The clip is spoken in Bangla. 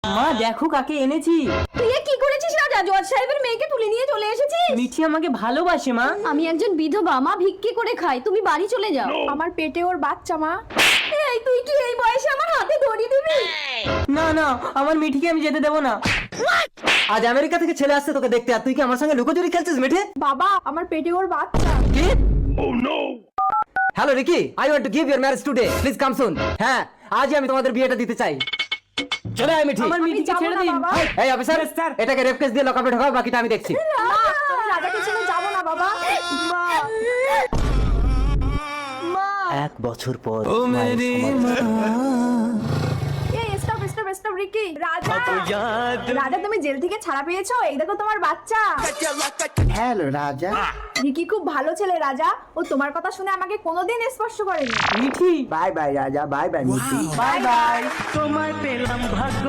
মা দেখো কাকে এনেছি। তুই এ কি করেছিস রাজা? জজ সাহেবের মেয়েকে তুলে নিয়ে চলে এসেছিস। মিঠি আমাকে ভালোবাসে মা। আমি একজন বিধবা মা, ভিক্ষে করে খাই, তুমি বাড়ি চলে যাও। আমার পেটে ওর বাচ্চা মা। এই তুই কি এই বয়সে আমার হাতে ধরিয়ে দিবি? না না, আমার মিঠিকে আমি যেতে দেবো না। আজ আমেরিকা থেকে ছেলে আসছে তোকে দেখতে, আর তুই কি আমার সঙ্গে লুকোচুরি খেলছিস মিঠে? বাবা আমার পেটে ওর বাচ্চা। কি? Hello Ricky, I want to give your marriage today, please come soon. হ্যাঁ, আজই আমি তোমাদের বিয়েটা দিতে চাই। চলে আয় মিঠি। আমার মিঠিকে ছেড়ে দিন। এই অফিসার, এটাকে রেপ কেস দিয়ে লকআপে ঢোকাও, বাকিটা আমি দেখছি। রাজাকে ছেড়ে যাবো না বাবা। এক বছর পর স্টপ রিকি। রাজা রাজা তুমি জেল থেকে ছাড়া পেয়েছো, এই দেখো তোমার বাচ্চা। হ্যালো রাজা। রিকি খুব ভালো ছেলে রাজা, ও তোমার কথা শুনে আমাকে কোনোদিন স্পর্শ করেনি। মিঠি বাই বাই রাজা, bye bye Mithi. Bye bye. তোমায় পেলাম ভাগ্য